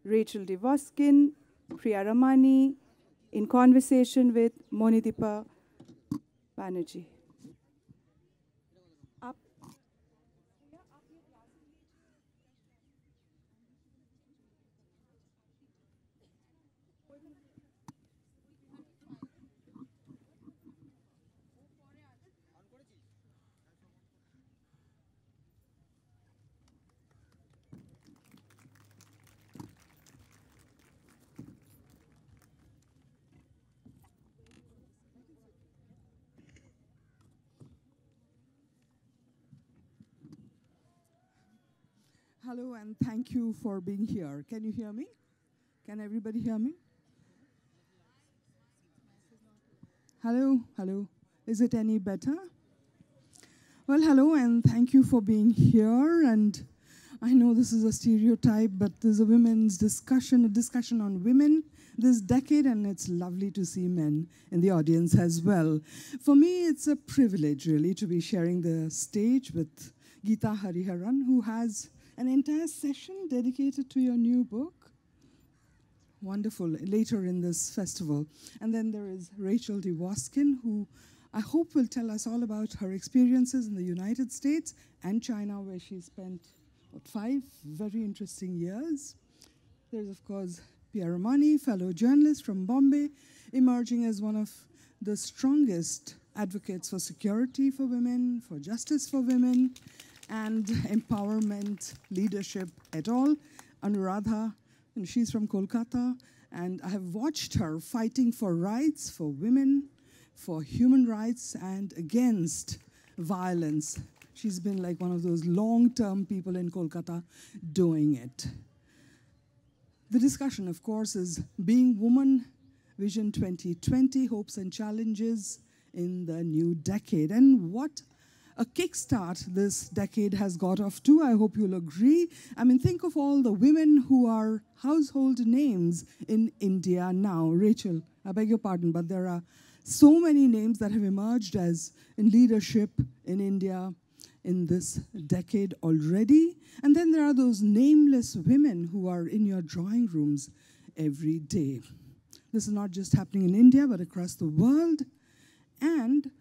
Rachel DeWoskin, Priya Ramani, in conversation with Monideepa Banerjie. Hello, and thank you for being here. Can you hear me? Can everybody hear me? Hello, hello. Is it any better? Well, hello, and thank you for being here. And I know this is a stereotype, but there's a women's discussion, a discussion on women this decade, and it's lovely to see men in the audience as well. For me, it's a privilege, really, to be sharing the stage with Githa Hariharan, who has an entire session dedicated to your new book. Wonderful, later in this festival. And then there is Rachel DeWoskin, who I hope will tell us all about her experiences in the United States and China, where she spent, 5 very interesting years. There's, of course, Priya Ramani, fellow journalist from Bombay, emerging as one of the strongest advocates for security for women, for justice for women, and empowerment, leadership at all. Anuradha, and she's from Kolkata, and I have watched her fighting for rights for women, for human rights, and against violence. She's been like one of those long-term people in Kolkata doing it. The discussion, of course, is Being Woman, Vision 2020, Hopes and Challenges in the New Decade. And what a kickstart this decade has got off to, I hope you'll agree. I mean, think of all the women who are household names in India now. Rachel, I beg your pardon, but there are so many names that have emerged as in leadership in India in this decade already. And then there are those nameless women who are in your drawing rooms every day. This is not just happening in India, but across the world. And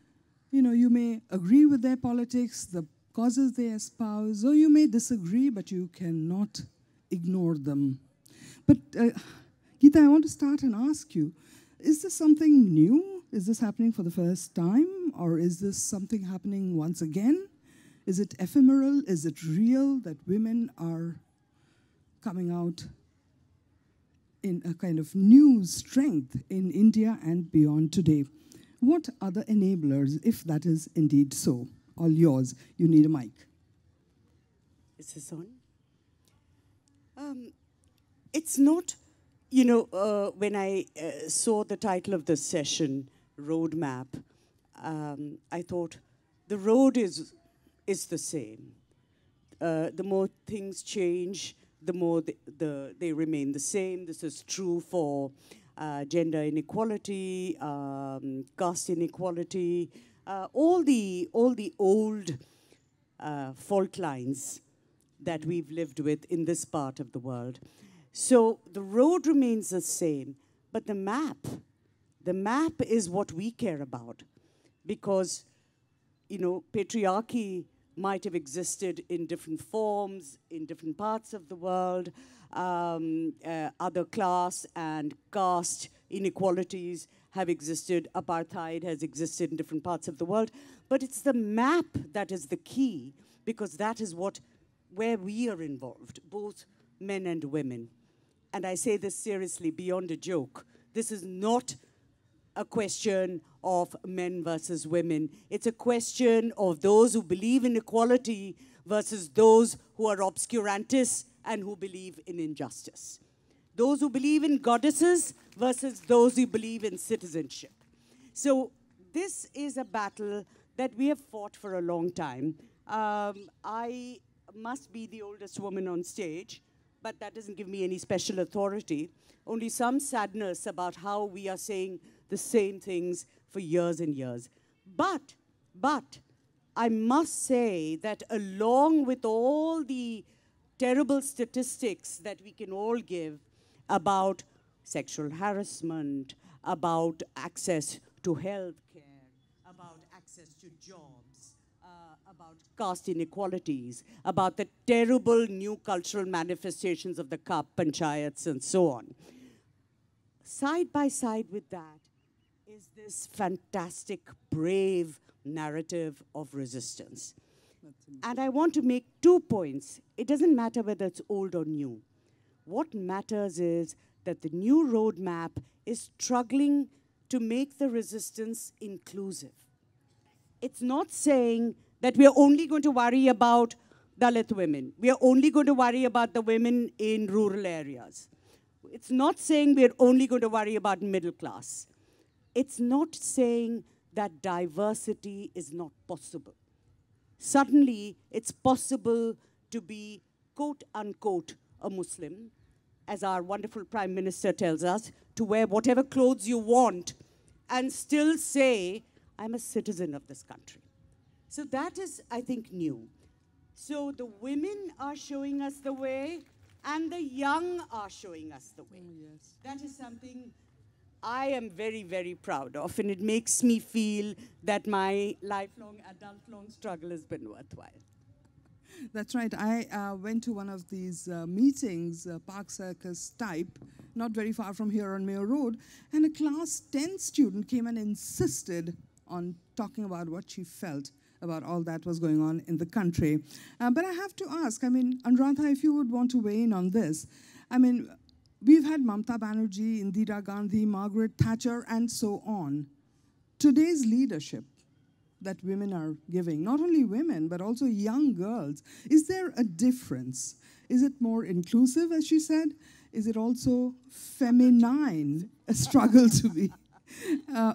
you know, you may agree with their politics, the causes they espouse, or you may disagree, but you cannot ignore them. But Githa, I want to start and ask you, is this something new? Is this happening for the first time? Or is this something happening once again? Is it ephemeral? Is it real that women are coming out in a kind of new strength in India and beyond today? What are the enablers, if that is indeed so? All yours. You need a mic. Is this on? It's not, you know, when I saw the title of this session, Roadmap, I thought the road is the same. The more things change, the more they remain the same. This is true for gender inequality, caste inequality, all the old fault lines that we've lived with in this part of the world. So the road remains the same, but the map is what we care about, because, you know, patriarchy might have existed in different forms in different parts of the world. Other class and caste inequalities have existed. Apartheid has existed in different parts of the world. But it's the map that is the key, because that is where we are involved, both men and women. And I say this seriously, beyond a joke. This is not a question of men versus women. It's a question of those who believe in equality versus those who are obscurantists and who believe in injustice. Those who believe in goddesses versus those who believe in citizenship. So this is a battle that we have fought for a long time. I must be the oldest woman on stage, but that doesn't give me any special authority. Only some sadness about how we are saying the same things for years and years. But I must say that along with all the terrible statistics that we can all give, about sexual harassment, about access to health care, about access to jobs, about caste inequalities, about the terrible new cultural manifestations of the Kap Panchayats and so on. Side by side with that is this fantastic, brave narrative of resistance. And I want to make 2 points. It doesn't matter whether it's old or new. What matters is that the new roadmap is struggling to make the resistance inclusive. It's not saying that we are only going to worry about Dalit women. We are only going to worry about the women in rural areas. It's not saying we're only going to worry about middle class. It's not saying that diversity is not possible. Suddenly, it's possible to be, quote unquote, a Muslim, as our wonderful Prime Minister tells us, to wear whatever clothes you want and still say, I'm a citizen of this country. So that is, I think, new. So the women are showing us the way, and the young are showing us the way. Oh, yes. That is something I am very, very proud of, and it makes me feel that my lifelong, adult-long struggle has been worthwhile. That's right. I went to one of these meetings, Park Circus type, not very far from here on Mayor Road, and a class 10 student came and insisted on talking about what she felt about all that was going on in the country. But I have to ask, I mean, Anuradha, if you would want to weigh in on this. I mean, we've had Mamata Banerjie, Indira Gandhi, Margaret Thatcher, and so on. Today's leadership that women are giving, not only women, but also young girls, is there a difference? Is it more inclusive, as she said? Is it also feminine, a struggle to be?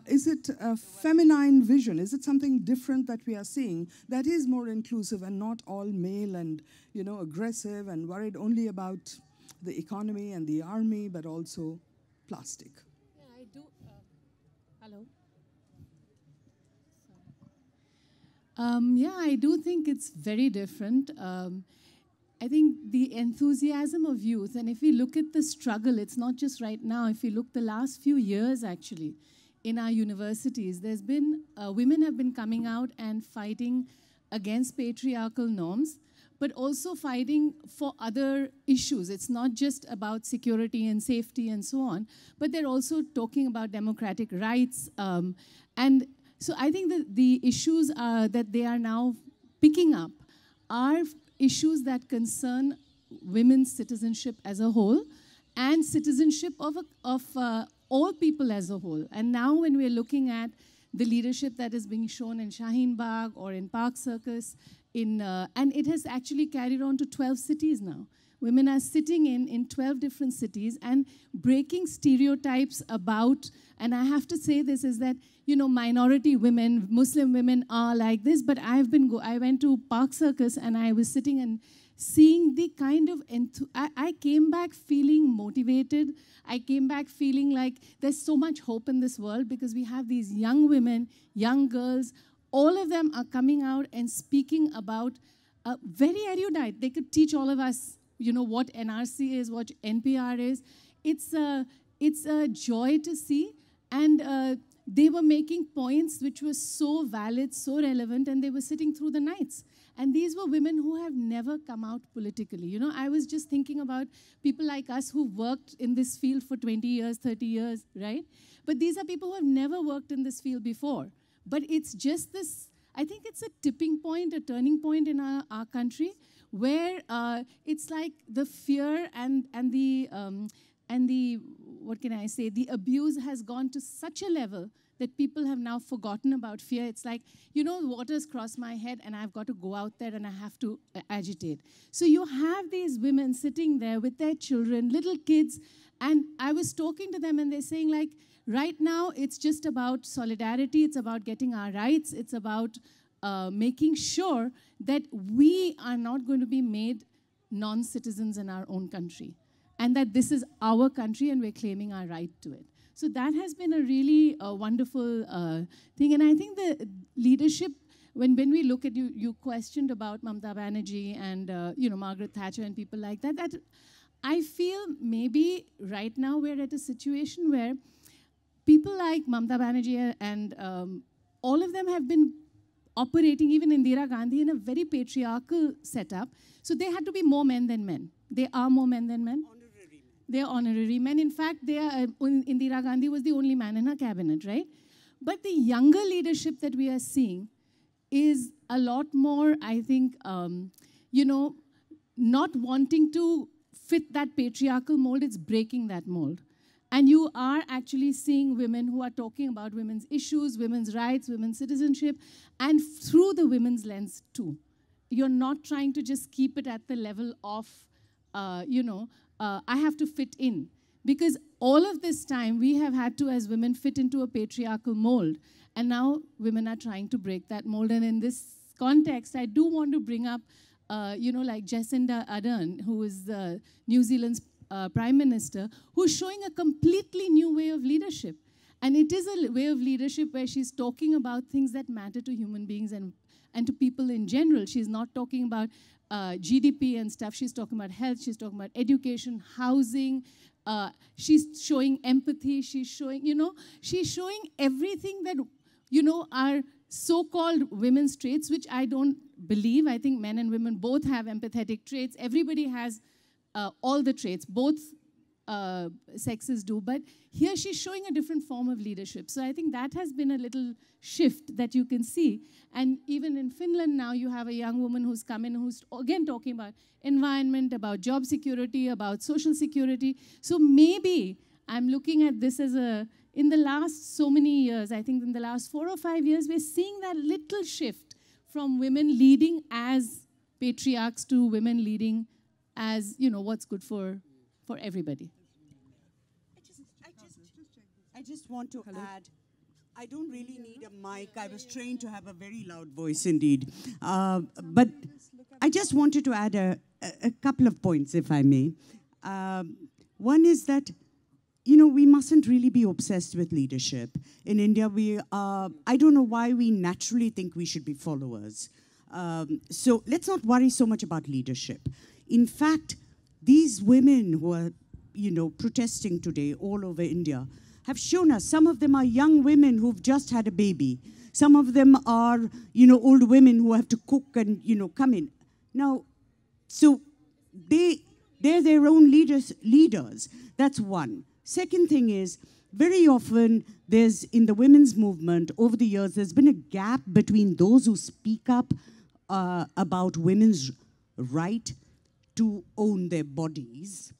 Is it a feminine vision? Is it something different that we are seeing that is more inclusive and not all male and, you know, aggressive and worried only about the economy and the army, but also plastic? Yeah, I do. Hello. Yeah, I do think it's very different. I think the enthusiasm of youth, and if we look at the struggle, it's not just right now. If you look the last few years, actually, in our universities, there's been, women have been coming out and fighting against patriarchal norms, but also fighting for other issues. It's not just about security and safety and so on, but they're also talking about democratic rights. And so I think that the issues that they are now picking up are issues that concern women's citizenship as a whole and citizenship of all people as a whole. And now when we're looking at the leadership that is being shown in Shaheen Bagh or in Park Circus, and it has actually carried on to 12 cities now. Women are sitting in 12 different cities and breaking stereotypes about, and I have to say this, is that, you know, minority women, Muslim women are like this, but I went to Park Circus and I was sitting and seeing the kind of, I came back feeling motivated. I came back feeling like there's so much hope in this world because we have these young women, young girls, all of them are coming out and speaking about, very erudite. They could teach all of us, you know, what NRC is, what NPR is. It's a joy to see. And they were making points which were so valid, so relevant, and they were sitting through the nights. And these were women who have never come out politically. You know, I was just thinking about people like us who worked in this field for 20 years, 30 years, right? But these are people who have never worked in this field before. But it's just this, I think it's a tipping point, a turning point in our country, where it's like the fear and the, what can I say, the abuse has gone to such a level that people have now forgotten about fear. It's like, you know, waters cross my head and I've got to go out there and I have to agitate. So you have these women sitting there with their children, little kids, and I was talking to them and they're saying like, right now it's just about solidarity, it's about getting our rights, it's about making sure that we are not going to be made non-citizens in our own country, and that this is our country and we're claiming our right to it. So that has been a really wonderful thing. And I think the leadership, when we look at you questioned about Mamata Banerjie and you know, Margaret Thatcher and people like that, I feel maybe right now we're at a situation where people like Mamata Banerjee and all of them have been operating, even Indira Gandhi, in a very patriarchal setup. So they had to be more men than men. They are more men than men. They are honorary men. In fact, they are, Indira Gandhi was the only man in her cabinet, right? But the younger leadership that we are seeing is a lot more, I think, you know, not wanting to fit that patriarchal mold, it's breaking that mold. And you are actually seeing women who are talking about women's issues, women's rights, women's citizenship, and through the women's lens too. You're not trying to just keep it at the level of, you know, I have to fit in. Because all of this time, we have had to, as women, fit into a patriarchal mold. And now women are trying to break that mold. And in this context, I do want to bring up, you know, like Jacinda Ardern, who is New Zealand's Prime Minister, who's showing a completely new way of leadership. And it is a way of leadership where she's talking about things that matter to human beings and to people in general. She's not talking about GDP and stuff. She's talking about health. She's talking about education, housing. She's showing empathy. She's showing, you know, she's showing everything that, you know, are so-called women's traits, which I don't believe. I think men and women both have empathetic traits. Everybody has all the traits. Both sexes do. But here she's showing a different form of leadership. So I think that has been a little shift that you can see. And even in Finland now, you have a young woman who's come in, who's again talking about environment, about job security, about social security. So maybe I'm looking at this as a, in the last so many years, I think in the last 4 or 5 years, we're seeing that little shift from women leading as patriarchs to women leading as, you know, what's good for everybody. I just want to add, I don't really need a mic. I was trained to have a very loud voice indeed. But I just wanted to add a couple of points, if I may. One is that, you know, we mustn't really be obsessed with leadership. In India, I don't know why we naturally think we should be followers. So let's not worry so much about leadership. In fact, these women who are, you know, protesting today all over India have shown us, some of them are young women who've just had a baby. Some of them are, you know, old women who have to cook and, you know, come in. Now, so they're their own leaders. That's one. Second thing is, very often there's, in the women's movement over the years, there's been a gap between those who speak up about women's right to own their bodies.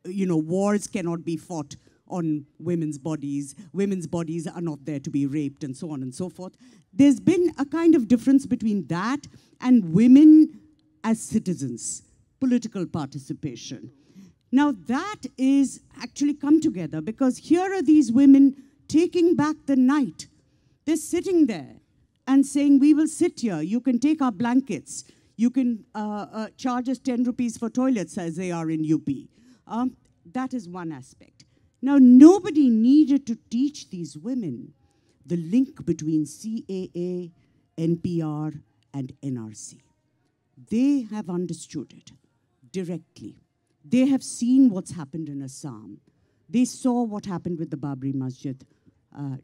You know, wars cannot be fought on women's bodies. Women's bodies are not there to be raped and so on and so forth. There's been a kind of difference between that and women as citizens, political participation. Now that is actually come together because here are these women taking back the night. They're sitting there and saying, we will sit here. You can take our blankets. You can charge us 10 rupees for toilets as they are in UP. That is one aspect. Now, nobody needed to teach these women the link between CAA, NPR, and NRC. They have understood it directly. They have seen what's happened in Assam. They saw what happened with the Babri Masjid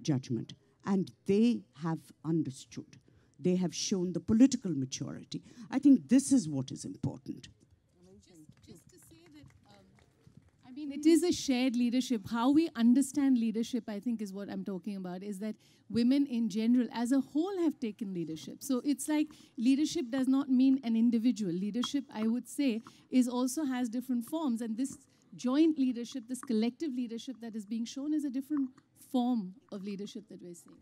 judgment, and they have understood. They have shown the political maturity. I think this is what is important. Just to say that, I mean, it is a shared leadership. How we understand leadership, I think, is what I'm talking about, is that women in general, as a whole, have taken leadership. So it's like leadership does not mean an individual. Leadership, I would say, also has different forms. And this joint leadership, this collective leadership that is being shown is a different form of leadership that we're seeing.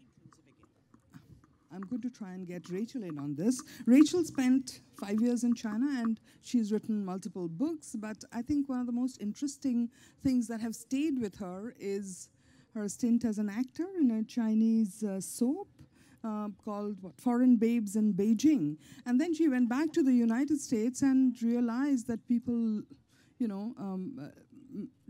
I'm going to try and get Rachel in on this. Rachel spent 5 years in China and she's written multiple books, but I think one of the most interesting things that have stayed with her is her stint as an actor in a Chinese soap called Foreign Babes in Beijing. And then she went back to the United States and realized that people, you know,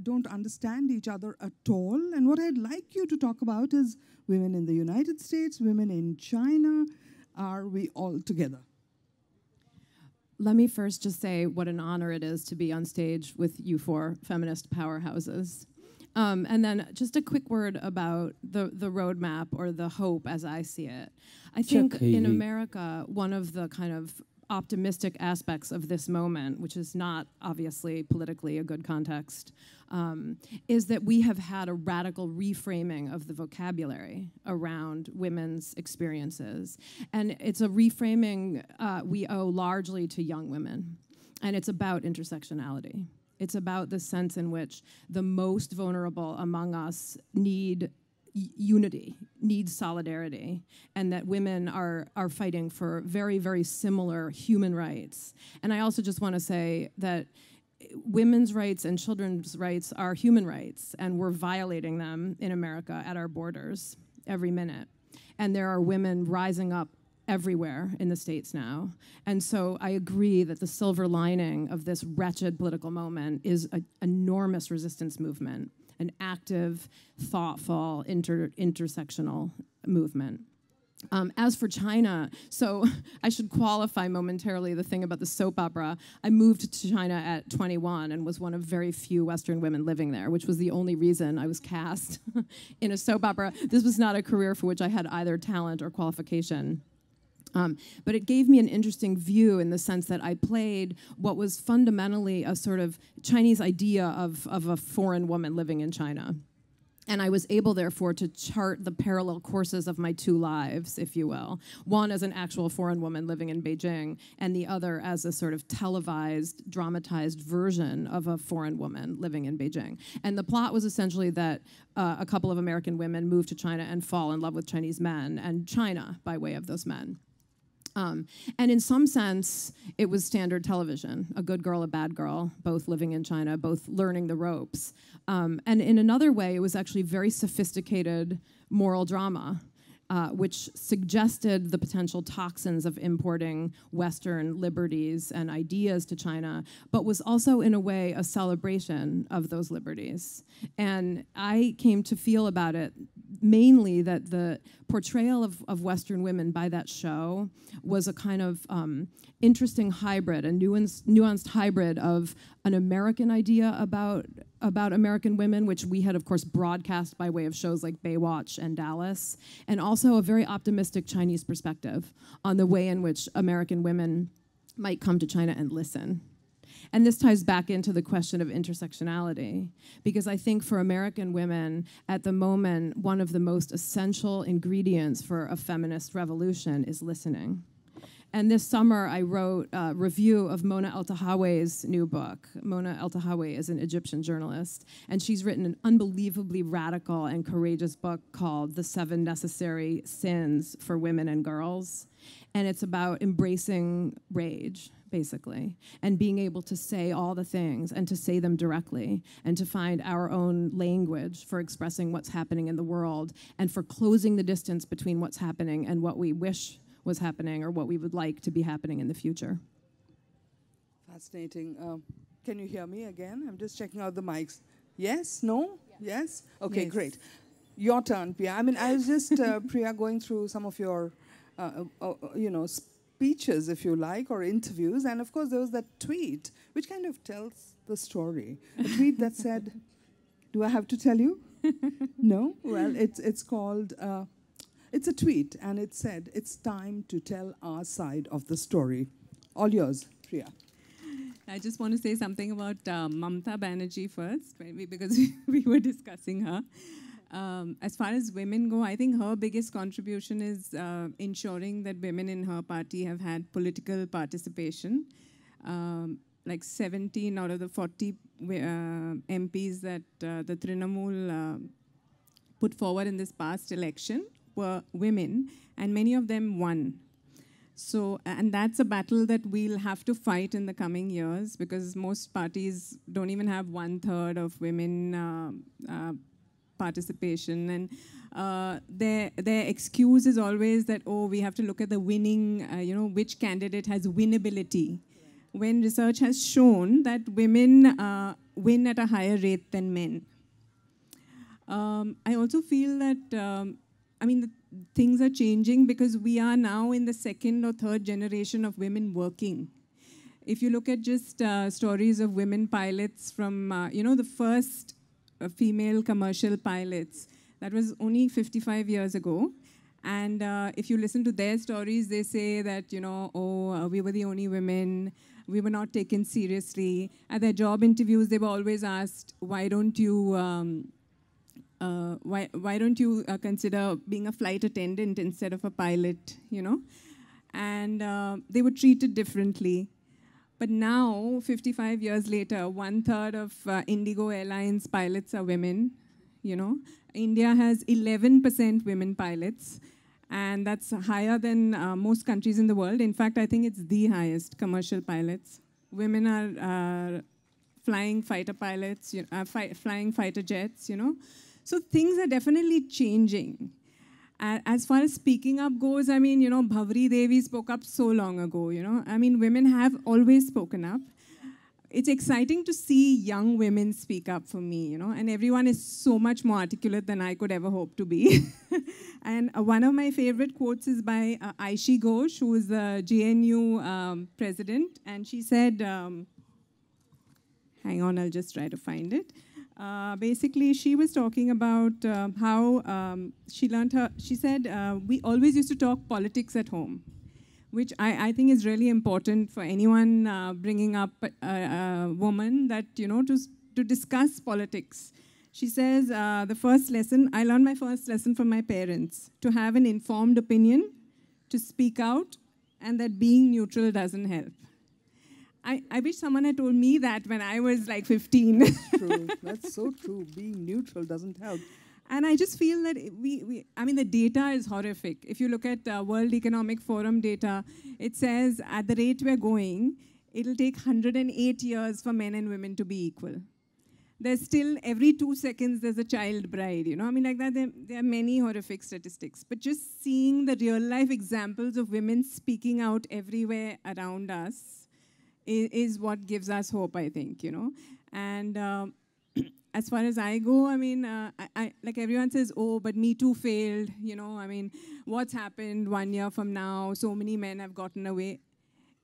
don't understand each other at all. And what I'd like you to talk about is women in the United States, women in China. Are we all together? let me first just say what an honor it is to be on stage with you four feminist powerhouses. And then just a quick word about the roadmap or the hope as I see it. I think in America, one of the kind of optimistic aspects of this moment, which is not obviously politically a good context, is that we have had a radical reframing of the vocabulary around women's experiences. And it's a reframing we owe largely to young women. And it's about intersectionality. It's about the sense in which the most vulnerable among us need unity, need solidarity, and that women are fighting for very, very similar human rights. And I also just want to say that women's rights and children's rights are human rights, and we're violating them in America at our borders every minute. And there are women rising up everywhere in the States now. And so I agree that the silver lining of this wretched political moment is an enormous resistance movement, an active, thoughtful, intersectional movement. As for China, so I should qualify momentarily the thing about the soap opera. I moved to China at 21 and was one of very few Western women living there, which was the only reason I was cast in a soap opera. This was not a career for which I had either talent or qualification. But it gave me an interesting view in the sense that I played what was fundamentally a sort of Chinese idea of a foreign woman living in China. And I was able, therefore, to chart the parallel courses of my two lives, if you will. One as an actual foreign woman living in Beijing, and the other as a sort of televised, dramatized version of a foreign woman living in Beijing. And the plot was essentially that a couple of American women move to China and fall in love with Chinese men, and China by way of those men. And in some sense, it was standard television, a good girl, a bad girl, both living in China, both learning the ropes. And in another way, it was actually very sophisticated moral drama, which suggested the potential toxins of importing Western liberties and ideas to China, but was also, in a way, a celebration of those liberties. And I came to feel about it mainly that the portrayal of Western women by that show was a kind of interesting hybrid, a nuanced hybrid of an American idea about American women, which we had, of course, broadcast by way of shows like Baywatch and Dallas, and also a very optimistic Chinese perspective on the way in which American women might come to China and listen. And this ties back into the question of intersectionality, because I think for American women, at the moment, one of the most essential ingredients for a feminist revolution is listening. And this summer, I wrote a review of Mona Eltahawy's new book. Mona Eltahawy is an Egyptian journalist, and she's written an unbelievably radical and courageous book called The 7 Necessary Sins for Women and Girls. And it's about embracing rage, basically, and being able to say all the things and to say them directly and to find our own language for expressing what's happening in the world and for closing the distance between what's happening and what we wish was happening or what we would like to be happening in the future. Fascinating. Can you hear me again? I'm just checking out the mics. Yes? No? Yeah. Yes? Okay, yes. Great. Your turn, Priya. I mean, I was just, Priya, going through some of your, speeches, if you like, or interviews. And of course, there was that tweet, which kind of tells the story. A tweet that said, do I have to tell you? No? Well, it's called, it's a tweet, and it said, it's time to tell our side of the story. All yours, Priya. I just want to say something about Mamata Banerjee first, maybe because we were discussing her. As far as women go, I think her biggest contribution is ensuring that women in her party have had political participation. Like 17 out of the 40 MPs that the Trinamool put forward in this past election were women, and many of them won. So, and that's a battle that we'll have to fight in the coming years, because most parties don't even have 1/3 of women participation, and their excuse is always that, oh, we have to look at the winning, which candidate has winnability, when research has shown that women win at a higher rate than men. I also feel that, things are changing because we are now in the 2nd or 3rd generation of women working. If you look at just stories of women pilots from, the first female commercial pilots, that was only 55 years ago. And if you listen to their stories, they say that, we were the only women, we were not taken seriously. At their job interviews, they were always asked, why don't you consider being a flight attendant instead of a pilot, And they were treated differently. But now, 55 years later, 1/3 of Indigo Airlines pilots are women, India has 11% women pilots, and that's higher than most countries in the world. In fact, I think it's the highest, commercial pilots. Women are flying fighter pilots, flying fighter jets, So things are definitely changing. As far as speaking up goes, Bhavri Devi spoke up so long ago, women have always spoken up. It's exciting to see young women speak up for me, and everyone is so much more articulate than I could ever hope to be. And one of my favorite quotes is by Aishi Ghosh, who is the GNU president, and she said, hang on, I'll just try to find it. Basically, she was talking about how she said, we always used to talk politics at home, which I think is really important for anyone bringing up a woman, that, to discuss politics. She says, I learned my first lesson from my parents, to have an informed opinion, to speak out, and that being neutral doesn't help. I wish someone had told me that when I was like 15. True. That's so true. Being neutral doesn't help. And I just feel that the data is horrific. If you look at World Economic Forum data, it says at the rate we're going, it'll take 108 years for men and women to be equal. There's still, every 2 seconds, there's a child bride, like that, there are many horrific statistics. But just seeing the real life examples of women speaking out everywhere around us is what gives us hope, I think, And as far as I go, I like everyone says, oh, but Me Too failed, what's happened 1 year from now? So many men have gotten away.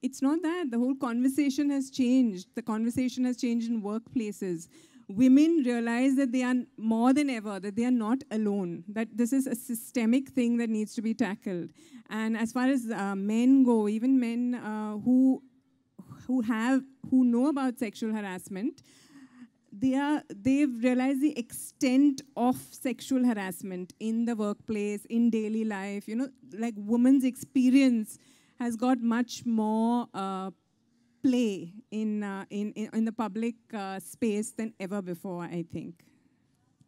It's not that. The whole conversation has changed. The conversation has changed in workplaces. Women realize that they are more than ever, that they are not alone, that this is a systemic thing that needs to be tackled. And as far as men go, even men who know about sexual harassment, they've realized the extent of sexual harassment in the workplace, in daily life. Like women's experience has got much more play in the public space than ever before, I think.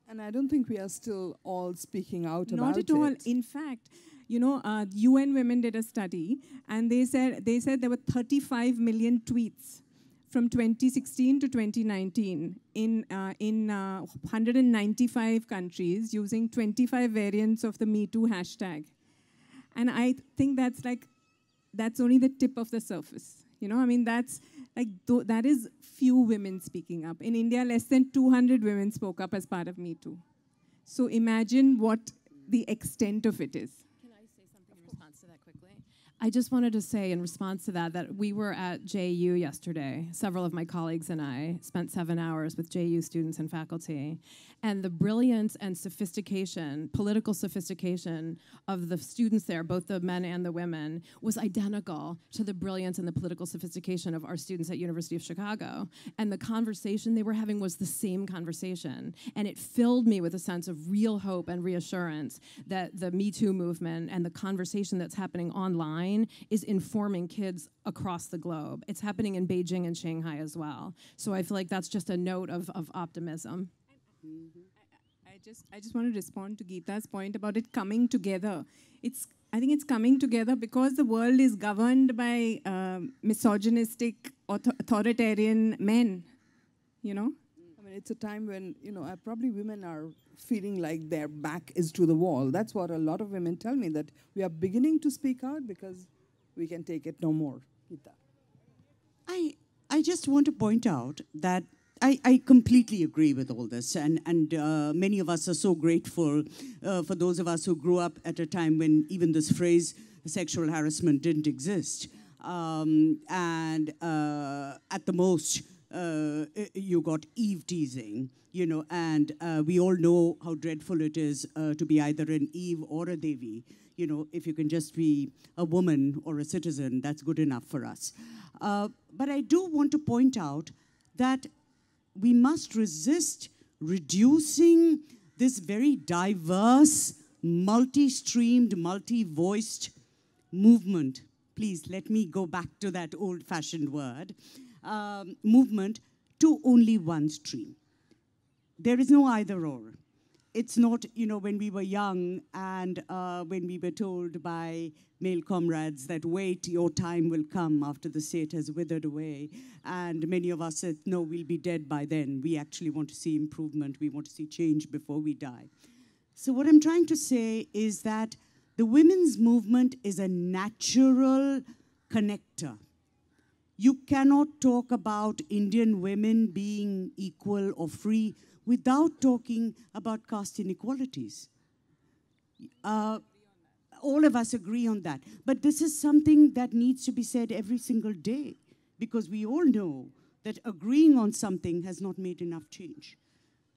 And I don't think we are still all speaking out about it. Not at all. In fact, UN Women did a study, and they said there were 35 million tweets from 2016 to 2019 in 195 countries using 25 variants of the Me Too hashtag. And I think that's only the tip of the surface. That is few women speaking up. In India, less than 200 women spoke up as part of Me Too. So imagine what the extent of it is. Can I say something in response to that quickly? I just wanted to say in response to that we were at JU yesterday. Several of my colleagues and I spent 7 hours with JU students and faculty. And the brilliance and sophistication, political sophistication of the students there, both the men and the women, was identical to the brilliance and the political sophistication of our students at University of Chicago. And the conversation they were having was the same conversation. And it filled me with a sense of real hope and reassurance that the Me Too movement and the conversation that's happening online is informing kids across the globe. It's happening in Beijing and Shanghai as well. So I feel like that's just a note of optimism. I just want to respond to Geeta's point about it coming together. I think it's coming together because the world is governed by misogynistic, authoritarian men, It's a time when, probably women are feeling like their back is to the wall. That's what a lot of women tell me, that we are beginning to speak out because we can take it no more. Githa. I just want to point out that I completely agree with all this, and many of us are so grateful for those of us who grew up at a time when even this phrase, sexual harassment, didn't exist. and at the most, you got Eve teasing, you know, and we all know how dreadful it is to be either an Eve or a Devi. You know, if you can just be a woman or a citizen, that's good enough for us. But I do want to point out that we must resist reducing this very diverse, multi-streamed, multi-voiced movement. Please, let me go back to that old-fashioned word. Movement to only one stream. There is no either or. It's not, you know, when we were young and when we were told by male comrades that wait, your time will come after the state has withered away. And many of us said, no, we'll be dead by then. We actually want to see improvement. We want to see change before we die. So what I'm trying to say is that the women's movement is a natural connector. You cannot talk about Indian women being equal or free without talking about caste inequalities. All of us agree on that. But this is something that needs to be said every single day, because we all know that agreeing on something has not made enough change.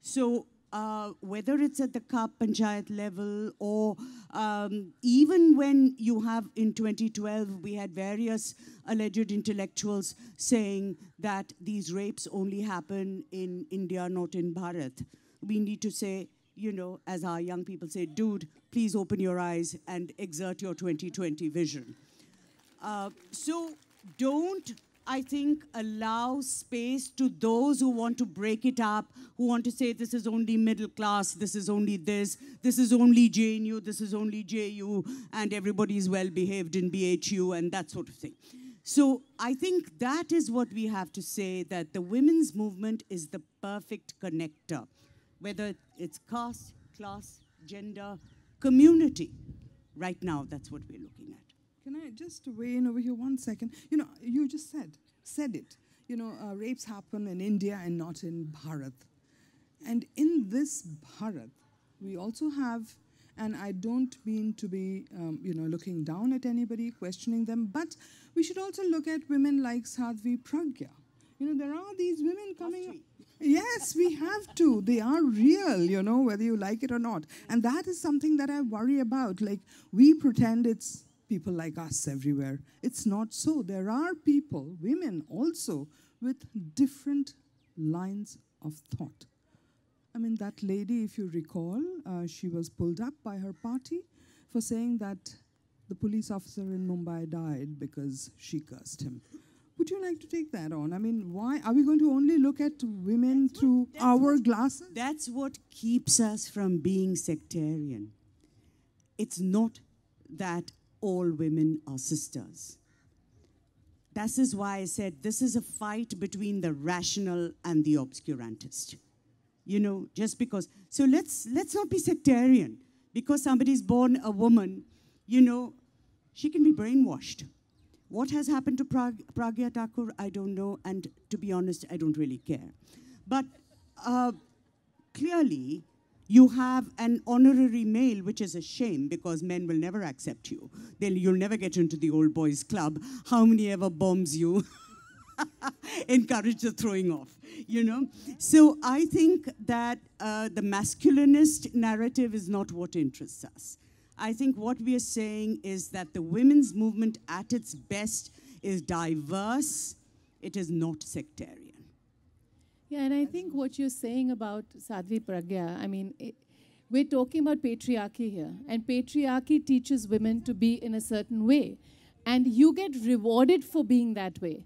So whether it's at the Kap Panchayat level or even when you have in 2012, we had various alleged intellectuals saying that these rapes only happen in India, not in Bharat. We need to say, you know, as our young people say, dude, please open your eyes and exert your 2020 vision. So don't, I think, allow space to those who want to break it up, who want to say this is only middle class, this is only this is only JNU, this is only JU, and everybody is well behaved in BHU and that sort of thing. So I think that is what we have to say, that the women's movement is the perfect connector, whether it's caste, class, gender, community. Right now, that's what we're looking at. Can I just weigh in over here 1 second? You know, you just said it. You know, rapes happen in India and not in Bharat. And in this Bharat, we also have, and I don't mean to be, you know, looking down at anybody, questioning them, but we should also look at women like Sadhvi Pragya. You know, there are these women coming. Yes, we have to. They are real, you know, whether you like it or not. And that is something that I worry about. Like, we pretend it's people like us everywhere. It's not so. There are people, women also, with different lines of thought. I mean, that lady, if you recall, she was pulled up by her party for saying that the police officer in Mumbai died because she cursed him. Would you like to take that on? I mean, why? Are we going to only look at women through our glasses? That's what keeps us from being sectarian. It's not that all women are sisters. That is why I said this is a fight between the rational and the obscurantist. You know, just because. So let's not be sectarian. Because somebody's born a woman, you know, she can be brainwashed. What has happened to Pragya Thakur, I don't know, and to be honest, I don't really care. But clearly, you have an honorary male, which is a shame because men will never accept you. You'll never get into the old boys club. How many ever bombs you encourage the throwing off, you know? So I think that the masculinist narrative is not what interests us. I think what we are saying is that the women's movement at its best is diverse. It is not sectarian. Yeah, and I think what you're saying about Sadhvi Pragya, I mean, we're talking about patriarchy here. And patriarchy teaches women to be in a certain way. And you get rewarded for being that way.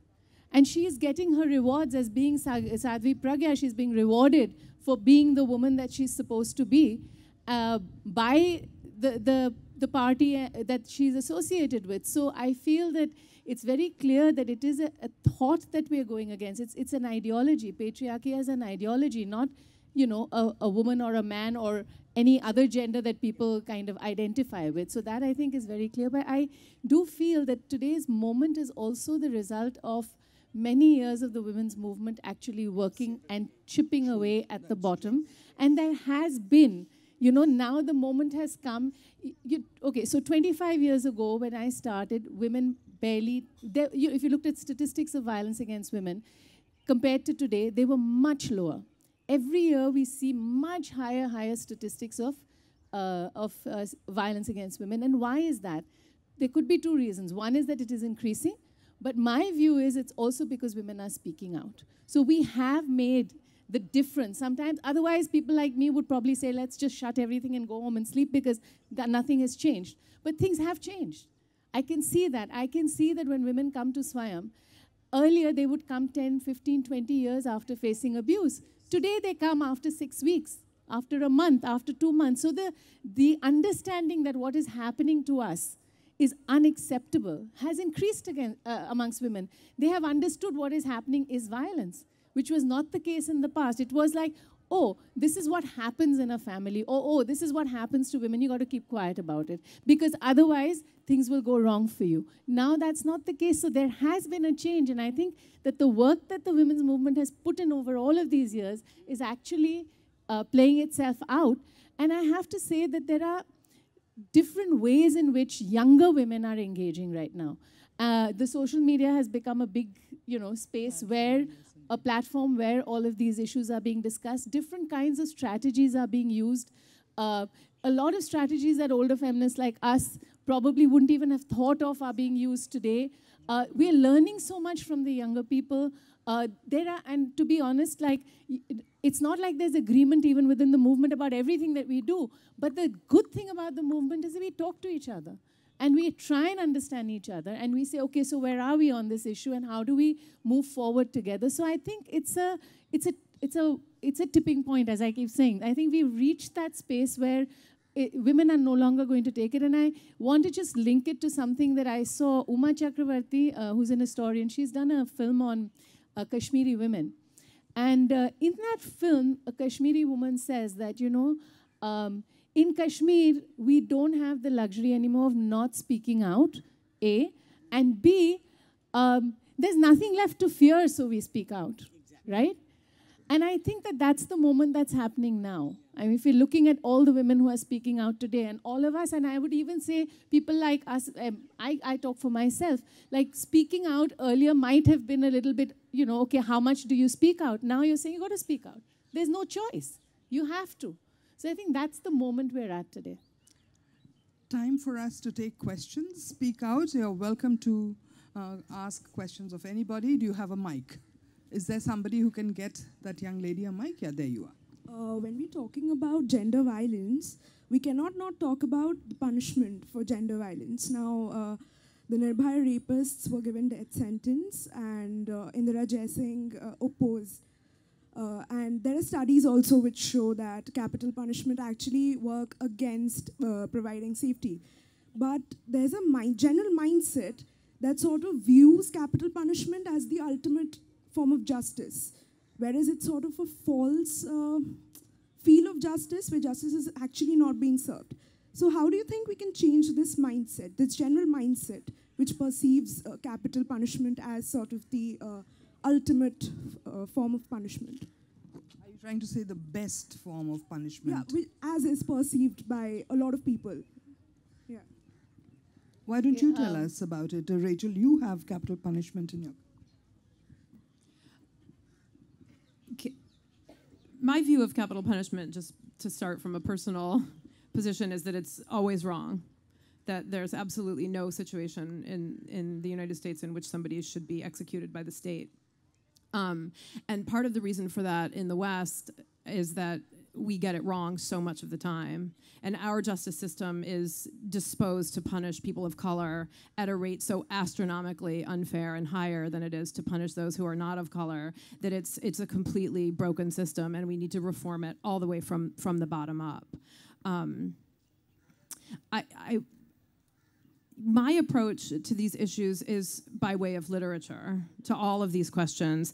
And she is getting her rewards as being Sadhvi Pragya. She's being rewarded for being the woman that she's supposed to be by the party that she's associated with. So I feel that it's very clear that it is a thought that we're going against. It's an ideology. Patriarchy as an ideology, not, you know, a woman or a man or any other gender that people kind of identify with. So that I think is very clear. But I do feel that today's moment is also the result of many years of the women's movement actually working and chipping away at the bottom. And there has been, you know, now the moment has come. Okay, so 25 years ago when I started, women barely, if you looked at statistics of violence against women, compared to today, they were much lower. Every year we see much higher statistics of violence against women. And why is that? There could be two reasons. One is that it is increasing, but my view is it's also because women are speaking out. So we have made the difference. Sometimes, otherwise people like me would probably say, let's just shut everything and go home and sleep because nothing has changed. But things have changed. I can see that. I can see that when women come to Swayam, earlier they would come 10, 15, 20 years after facing abuse. Today they come after 6 weeks, after a month, after 2 months. So the understanding that what is happening to us is unacceptable has increased again amongst women. They have understood what is happening is violence, which was not the case in the past. It was like, oh, this is what happens in a family. Oh, this is what happens to women. You got to keep quiet about it because otherwise things will go wrong for you. Now that's not the case. So there has been a change. And I think that the work that the women's movement has put in over all of these years is actually playing itself out. And I have to say that there are different ways in which younger women are engaging right now. The social media has become a big, space where a platform where all of these issues are being discussed. Different kinds of strategies are being used. A lot of strategies that older feminists like us probably wouldn't even have thought of are being used today. We are learning so much from the younger people. And to be honest, it's not like there's agreement even within the movement about everything that we do. But the good thing about the movement is that we talk to each other. And we try and understand each other. And we say, okay, so where are we on this issue? And how do we move forward together? So I think it's a tipping point, as I keep saying. I think we've reached that space where women are no longer going to take it. And I want to just link it to something that I saw. Uma Chakravarti, who's an historian, she's done a film on Kashmiri women. And in that film, a Kashmiri woman says that, in Kashmir, we don't have the luxury anymore of not speaking out, A, and B, there's nothing left to fear, so we speak out, right? And I think that that's the moment that's happening now. I mean, if you're looking at all the women who are speaking out today, and all of us, and I would even say people like us, I talk for myself, like speaking out earlier might have been a little bit, okay, how much do you speak out? Now you're saying you got to speak out. There's no choice. You have to. So I think that's the moment we're at today. Time for us to take questions. Speak out. You're welcome to ask questions of anybody. Do you have a mic? Is there somebody who can get that young lady a mic? Yeah, there you are. When we're talking about gender violence, we cannot not talk about the punishment for gender violence. Now, the Nirbhaya rapists were given death sentence, and Indira Jaising opposed. And there are studies also which show that capital punishment actually work against providing safety. But there's a general mindset that sort of views capital punishment as the ultimate form of justice, whereas it's sort of a false feel of justice where justice is actually not being served. So how do you think we can change this mindset, this general mindset, which perceives capital punishment as sort of the ultimate form of punishment? Are you trying to say the best form of punishment? Yeah, as is perceived by a lot of people. Yeah. Why don't you tell us about it? Rachel, you have capital punishment in your... My view of capital punishment, just to start from a personal position, is that it's always wrong. That there's absolutely no situation in the United States in which somebody should be executed by the state. And part of the reason for that in the West is that we get it wrong so much of the time. And our justice system is disposed to punish people of color at a rate so astronomically unfair and higher than it is to punish those who are not of color, that it's a completely broken system, and we need to reform it all the way from the bottom up. My approach to these issues is by way of literature, to all of these questions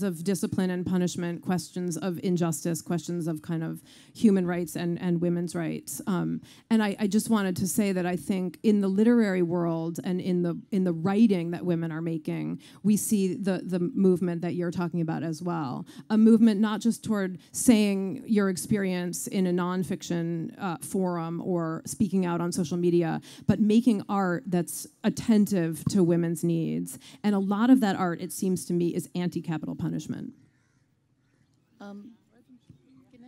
of discipline and punishment, questions of injustice, questions of kind of human rights and women's rights. And I just wanted to say that I think in the literary world and in the writing that women are making, we see the movement that you're talking about as well. A movement not just toward saying your experience in a nonfiction forum or speaking out on social media, but making art that's attentive to women's needs. And a lot of that art, it seems to me, is anti-capital punishment. Can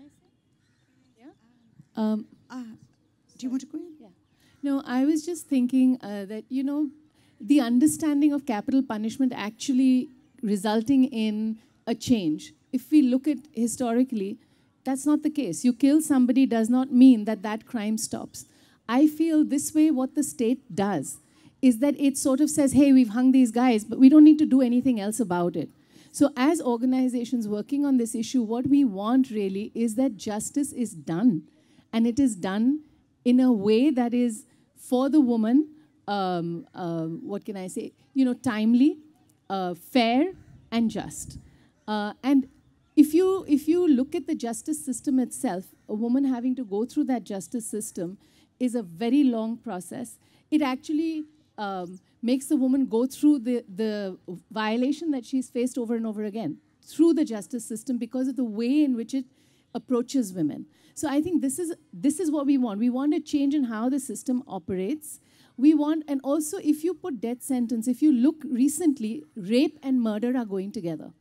I say? Yeah? Do you want to go in? Yeah. No, I was just thinking that, you know, the understanding of capital punishment actually resulting in a change. If we look at historically, that's not the case. You kill somebody does not mean that that crime stops. I feel this way what the state does is that it sort of says, hey, we've hung these guys, but we don't need to do anything else about it. So as organizations working on this issue, what we want really is that justice is done. And it is done in a way that is for the woman, what can I say, you know, timely, fair, and just. And if you look at the justice system itself, a woman having to go through that justice system is a very long process. It actually makes the woman go through the violation that she's faced over and over again through the justice system because of the way in which it approaches women. So I think this is what we want. We want a change in how the system operates. We want, and also if you put death sentence, if you look recently, rape and murder are going together.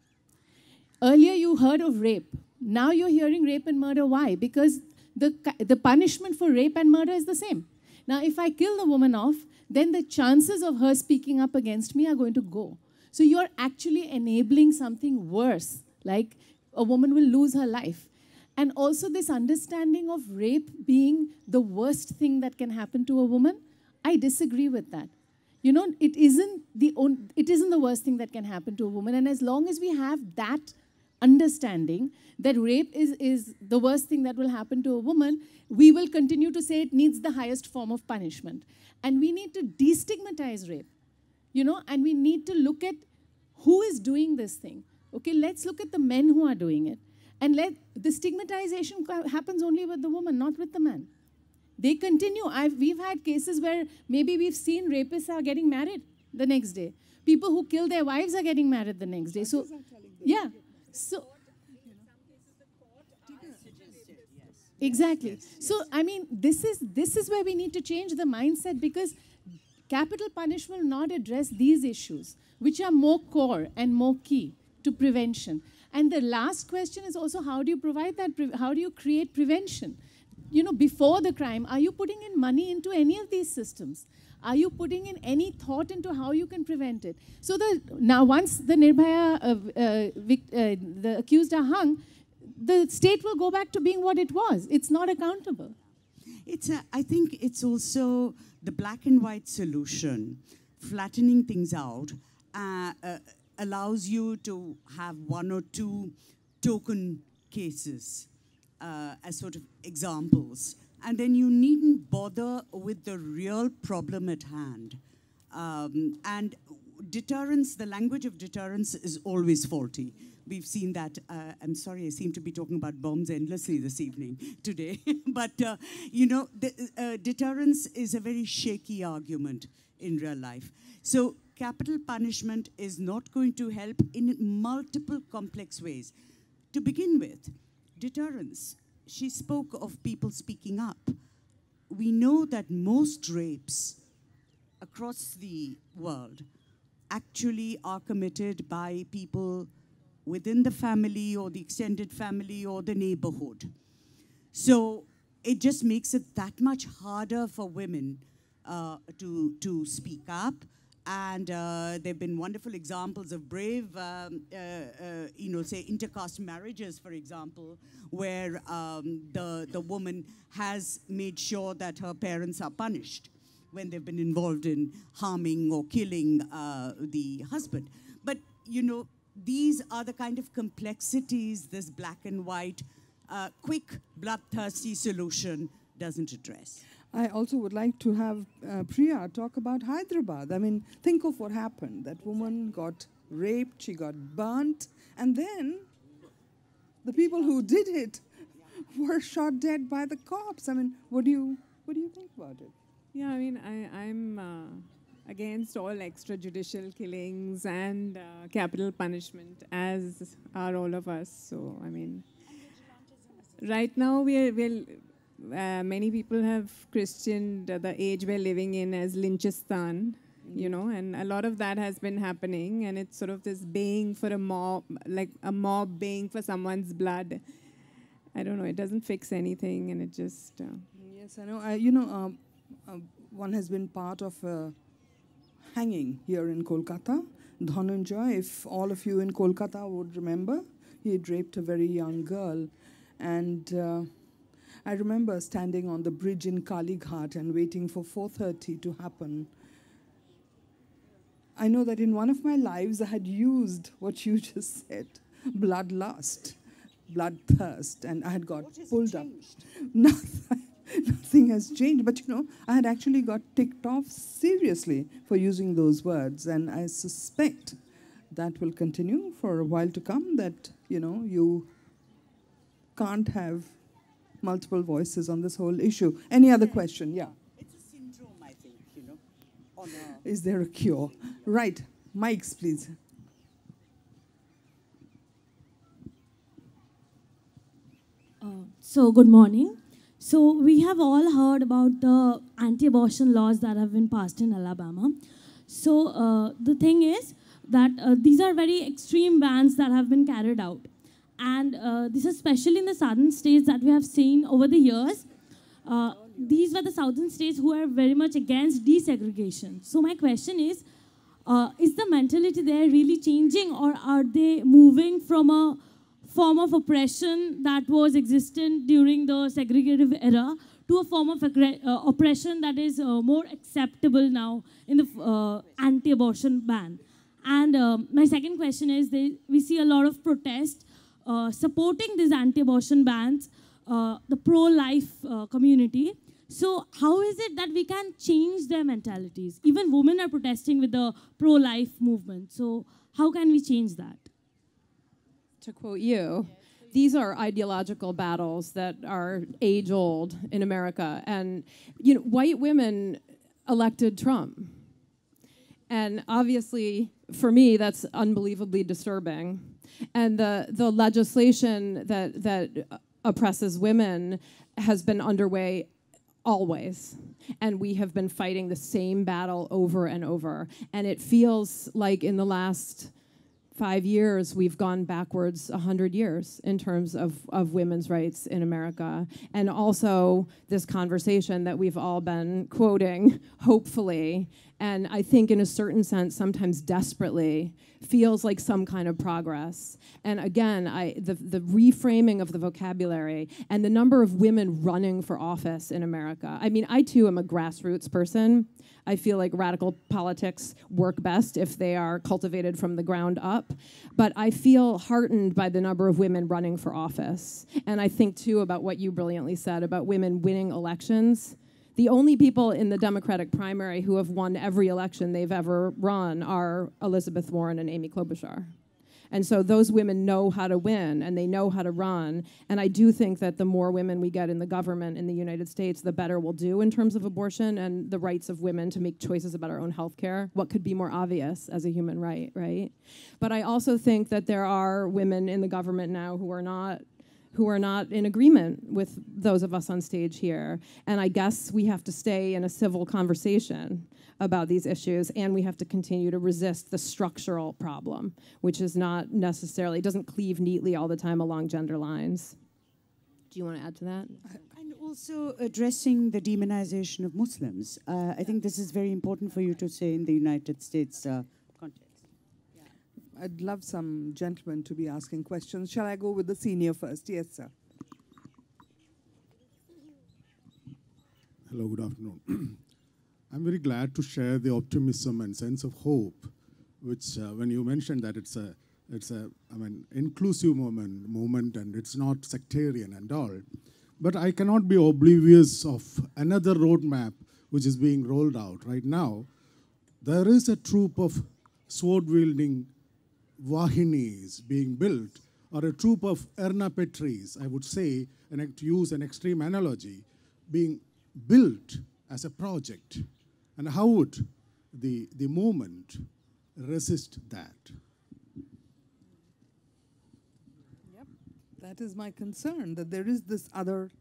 Earlier you heard of rape. Now you're hearing rape and murder. Why? Because the punishment for rape and murder is the same. Now if I kill the woman off, then the chances of her speaking up against me are going to go. So you're actually enabling something worse, like a woman will lose her life. And also this understanding of rape being the worst thing that can happen to a woman, I disagree with that. You know, it isn't the worst thing that can happen to a woman. And as long as we have that understanding that rape is the worst thing that will happen to a woman, we will continue to say it needs the highest form of punishment. And we need to destigmatize rape, you know, and we need to look at who is doing this thing. Okay, let's look at the men who are doing it. And the stigmatization happens only with the woman, not with the man. They continue. We've had cases where maybe we've seen rapists are getting married the next day. People who kill their wives are getting married the next day. So, yeah. So, exactly. So, I mean, this is where we need to change the mindset because capital punishment will not address these issues, which are more core and more key to prevention. And the last question is also, how do you provide that? How do you create prevention? You know, before the crime, are you putting in money into any of these systems? Are you putting in any thought into how you can prevent it? So now once the Nirbhaya, the accused are hung, the state will go back to being what it was. It's not accountable. I think it's also the black and white solution, flattening things out, allows you to have one or two token cases as sort of examples. And then you needn't bother with the real problem at hand. And deterrence, the language of deterrence is always faulty. We've seen that. I'm sorry, I seem to be talking about bombs endlessly this evening, today. But, you know, deterrence is a very shaky argument in real life. So capital punishment is not going to help in multiple complex ways. To begin with, deterrence. She spoke of people speaking up. We know that most rapes across the world actually are committed by people within the family or the extended family or the neighborhood. So it just makes it that much harder for women to speak up. And there have been wonderful examples of brave, you know, say intercaste marriages, for example, where the woman has made sure that her parents are punished when they've been involved in harming or killing the husband. But, you know, these are the kind of complexities this black and white, quick, bloodthirsty solution doesn't address. I also would like to have Priya talk about Hyderabad. I mean, think of what happened. That woman got raped, she got burnt, and then the people who did it were shot dead by the cops. I mean, what do you think about it? Yeah, I mean, I'm against all extrajudicial killings and capital punishment, as are all of us. So, I mean, right now we're many people have christened the age we're living in as Lynchistan, you know, and a lot of that has been happening, and it's sort of this baying for a mob, like a mob baying for someone's blood. I don't know, it doesn't fix anything, and it just... Yes, I know. One has been part of a hanging here in Kolkata. Dhananjay, if all of you in Kolkata would remember, he had raped a very young girl. And I remember standing on the bridge in Kalighat and waiting for 4:30 to happen. I know that in one of my lives I had used what you just said, bloodlust, bloodthirst, and I had got pulled up. Nothing has changed, but you know, I had actually got ticked off seriously for using those words, and I suspect that will continue for a while to come, that, you know, you can't have multiple voices on this whole issue. Any other question? Yeah. It's a syndrome, I think, you know. Is there a cure? Right. Mics, please. So, good morning. So, we have all heard about the anti-abortion laws that have been passed in Alabama. So, the thing is that these are very extreme bans that have been carried out. And this is especially in the southern states that we have seen over the years. These were the southern states who are very much against desegregation. So my question is the mentality there really changing, or are they moving from a form of oppression that was existent during the segregative era to a form of oppression that is more acceptable now in the anti-abortion ban? And my second question is, we see a lot of protest supporting these anti-abortion bans, the pro-life community. So how is it that we can change their mentalities? Even women are protesting with the pro-life movement. So how can we change that? To quote you, these are ideological battles that are age-old in America. And you know, white women elected Trump. And obviously, for me, that's unbelievably disturbing. And the legislation that oppresses women has been underway always. And we have been fighting the same battle over and over. And it feels like in the last 5 years, we've gone backwards 100 years in terms of women's rights in America. And also this conversation that we've all been quoting, hopefully, and I think in a certain sense, sometimes desperately, feels like some kind of progress. And again, the reframing of the vocabulary and the number of women running for office in America. I mean, I too am a grassroots person. I feel like radical politics work best if they are cultivated from the ground up. But I feel heartened by the number of women running for office. And I think, too, about what you brilliantly said about women winning elections. The only people in the Democratic primary who have won every election they've ever run are Elizabeth Warren and Amy Klobuchar. And so those women know how to win, and they know how to run. And I do think that the more women we get in the government in the United States, the better we'll do in terms of abortion and the rights of women to make choices about our own health care. What could be more obvious as a human right, right? But I also think that there are women in the government now who are not in agreement with those of us on stage here. And I guess we have to stay in a civil conversation about these issues, and we have to continue to resist the structural problem, which is not necessarily, doesn't cleave neatly all the time along gender lines. Do you want to add to that? And also addressing the demonization of Muslims. I think this is very important for you to say in the United States context. I'd love some gentlemen to be asking questions. Shall I go with the senior first? Yes, sir. Hello, good afternoon. I'm very glad to share the optimism and sense of hope, which when you mentioned that it's a inclusive movement and it's not sectarian and all. But I cannot be oblivious of another roadmap which is being rolled out right now. There is a troop of sword-wielding Vahinis being built, or a troop of Erna Petris, I would say, and to use an extreme analogy, being built as a project. And how would the movement resist that? Yep, that is my concern, that there is this other...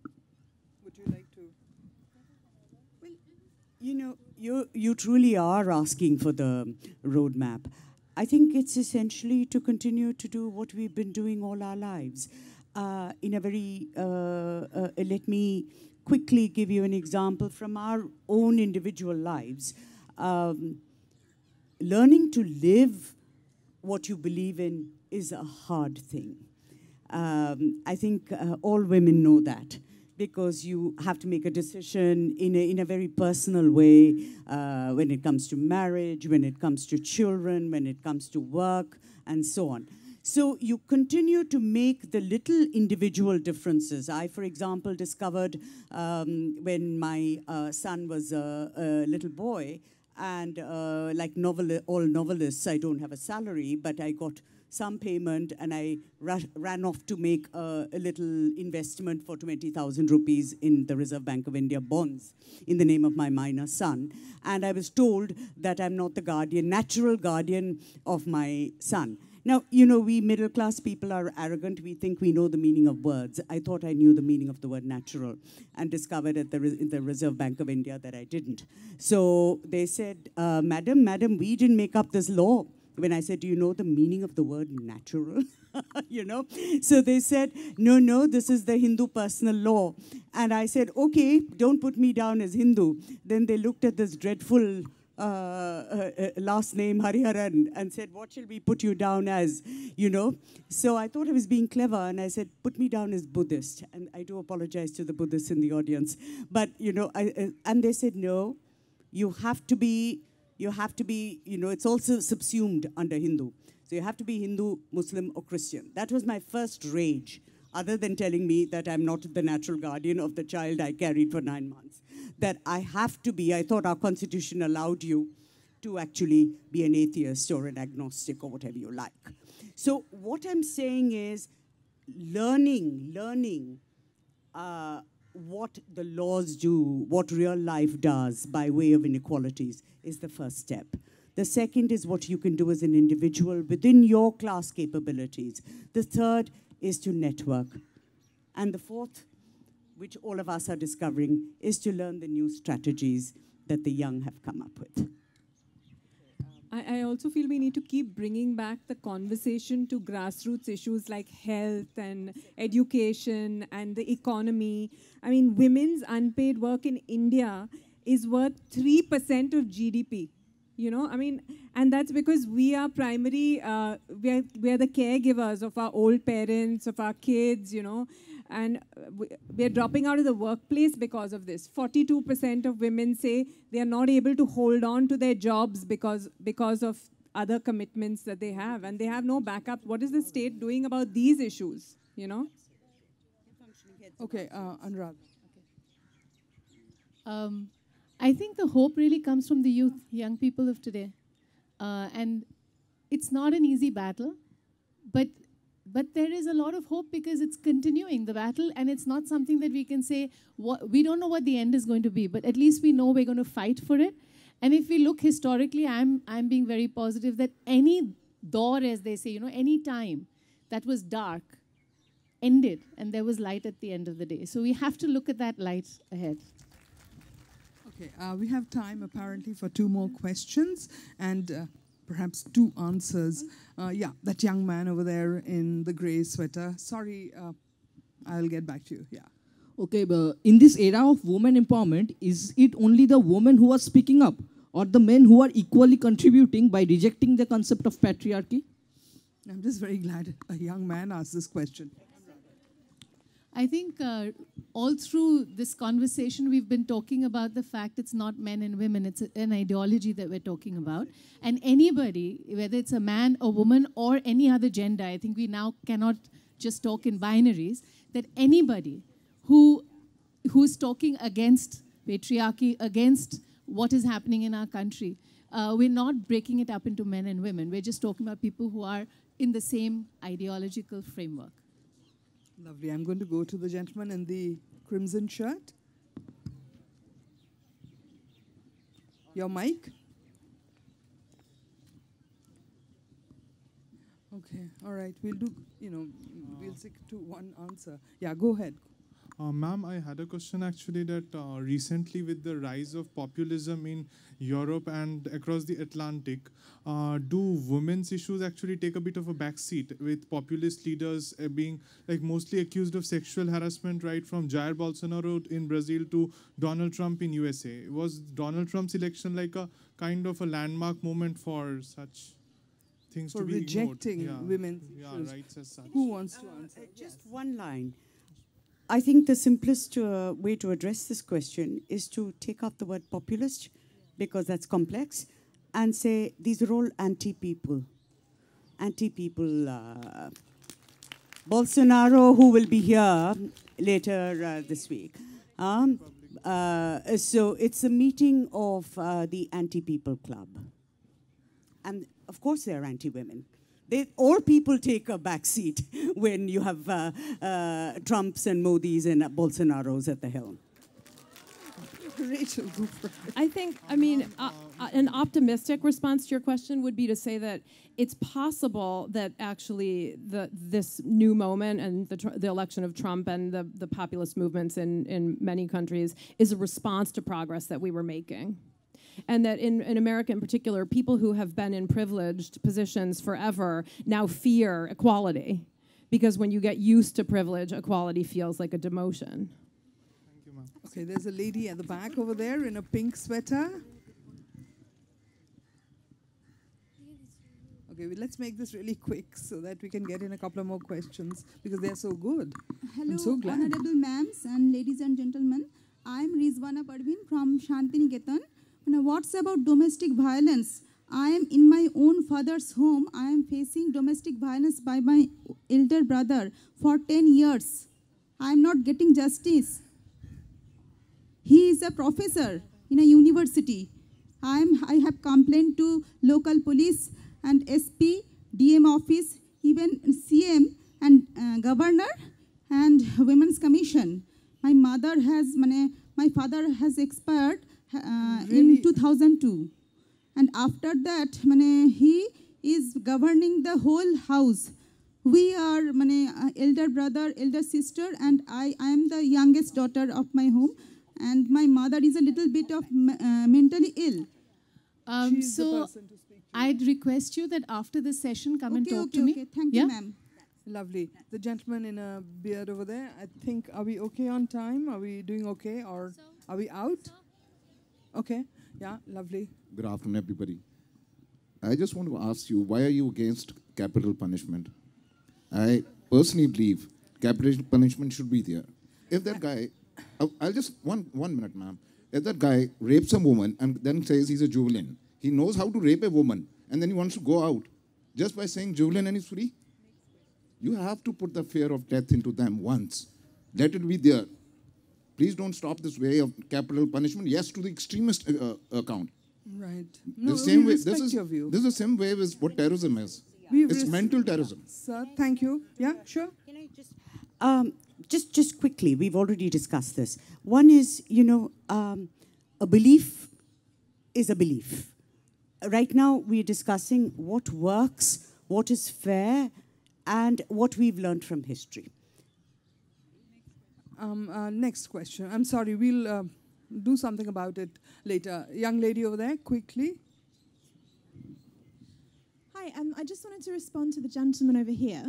Good would you like to? Well, you know, you truly are asking for the roadmap. I think it's essentially to continue to do what we've been doing all our lives. In a very, let me quickly give you an example from our own individual lives. Learning to live what you believe in is a hard thing. I think all women know that, because you have to make a decision in a very personal way when it comes to marriage, when it comes to children, when it comes to work, and so on. So you continue to make the little individual differences. I, for example, discovered when my son was a little boy, and like all novelists, I don't have a salary, but I got some payment, and I ran off to make a little investment for 20,000 rupees in the Reserve Bank of India bonds in the name of my minor son. And I was told that I'm not the natural guardian of my son. Now, you know, we middle-class people are arrogant. We think we know the meaning of words. I thought I knew the meaning of the word natural, and discovered in the Reserve Bank of India that I didn't. So they said, Madam, we didn't make up this law. When I said, do you know the meaning of the word natural? You know? So they said, no, this is the Hindu personal law. And I said, okay, don't put me down as Hindu. Then they looked at this dreadful last name, Hariharan, and said, what shall we put you down as, you know? So I thought I was being clever, and I said, put me down as Buddhist. And I do apologize to the Buddhists in the audience. But, you know, and they said, no, you have to be, you know, it's also subsumed under Hindu. So you have to be Hindu, Muslim, or Christian. That was my first rage, other than telling me that I'm not the natural guardian of the child I carried for 9 months. That I have to be, I thought our constitution allowed you to actually be an atheist or an agnostic or whatever you like. So what I'm saying is learning what the laws do, what real life does by way of inequalities is the first step. The second is what you can do as an individual within your class capabilities. The third is to network. And the fourth, which all of us are discovering, is to learn the new strategies that the young have come up with. I also feel we need to keep bringing back the conversation to grassroots issues like health and education and the economy. I mean, women's unpaid work in India is worth 3% of GDP. You know, I mean, and that's because we are primary, we are the caregivers of our old parents, of our kids, you know, and we are dropping out of the workplace because of this. 42% of women say they are not able to hold on to their jobs because of other commitments that they have, and they have no backup. What is the state doing about these issues, you know? Okay, Anuradha. I think the hope really comes from the youth, young people of today. And it's not an easy battle, but there is a lot of hope because it's continuing, the battle, and it's not something that we can say, we don't know what the end is going to be, but at least we know we're going to fight for it. And if we look historically, I'm being very positive that any door, as they say, you know, any time that was dark ended, and there was light at the end of the day. So we have to look at that light ahead. Okay, we have time apparently for 2 more questions and perhaps 2 answers. Yeah, that young man over there in the gray sweater. Sorry, I'll get back to you. Yeah. Okay, but in this era of women empowerment, is it only the women who are speaking up, or the men who are equally contributing by rejecting the concept of patriarchy? I'm just very glad a young man asked this question. I think all through this conversation, we've been talking about the fact it's not men and women, it's an ideology that we're talking about. And anybody, whether it's a man, a woman, or any other gender, I think we now cannot just talk in binaries, that anybody who's talking against patriarchy, against what is happening in our country, we're not breaking it up into men and women. We're just talking about people who are in the same ideological framework. Lovely. I'm going to go to the gentleman in the crimson shirt. Your mic. Okay. All right. We'll do, we'll stick to one answer. Yeah, go ahead. Ma'am, I had a question actually that recently with the rise of populism in Europe and across the Atlantic, do women's issues actually take a bit of a backseat with populist leaders being like mostly accused of sexual harassment, right from Jair Bolsonaro in Brazil to Donald Trump in USA? Was Donald Trump's election like a kind of a landmark moment for such things For to be rejecting ignored? women's issues. Rights as such. Who wants to answer? Just one line. I think the simplest way to address this question is to take out the word populist, because that's complex, and say these are all anti-people. Anti-people. Bolsonaro, who will be here later this week. So it's a meeting of the anti-people club. And of course they're anti-women. All people take a back seat when you have Trumps and Modis and Bolsonaros at the helm. Rachel, go for it. I think, an optimistic response to your question would be to say that it's possible that actually this new moment and the election of Trump and the populist movements in many countries is a response to progress that we were making. And that in America in particular, people who have been in privileged positions forever now fear equality. Because when you get used to privilege, equality feels like a demotion. Thank you, ma'am. Okay, there's a lady at the back over there in a pink sweater. Okay, well, let's make this really quick so that we can get in a couple of more questions because they're so good. Hello, I'm so glad. honorable ma'ams and ladies and gentlemen. I'm Rizwana Parveen from Shantiniketan. Now, what's about domestic violence? I am in my own father's home. I am facing domestic violence by my elder brother for 10 years. I am not getting justice. He is a professor in a university. I have complained to local police and SP, DM office, even CM and governor and Women's Commission. My father has expired in 2002. And after that, he is governing the whole house. We are elder brother, elder sister, and I am the youngest daughter of my home. And my mother is a little bit of mentally ill. So I'd request you that after this session, come and talk to me. Okay, thank you, ma'am. Lovely. The gentleman in a beard over there, I think, are we okay on time? Are we doing okay or are we out? Okay, yeah, lovely. Good afternoon, everybody. I just want to ask you, why are you against capital punishment? I personally believe capital punishment should be there. If that guy, I'll just, one minute, ma'am. If that guy rapes a woman and then says he's a juvenile, he knows how to rape a woman, and then he wants to go out just by saying juvenile and he's free? You have to put the fear of death into them once. Let it be there. Please don't stop this way of capital punishment. Yes, to the extremist account. Right. No, this is the same way as what terrorism is. It's mental terrorism. Sir, thank you. Yeah, sure. Can I just quickly, we've already discussed this. One is, a belief is a belief. Right now, we're discussing what works, what is fair, and what we've learned from history. Next question. I'm sorry, we'll do something about it later. Young lady over there, quickly. Hi, I just wanted to respond to the gentleman over here.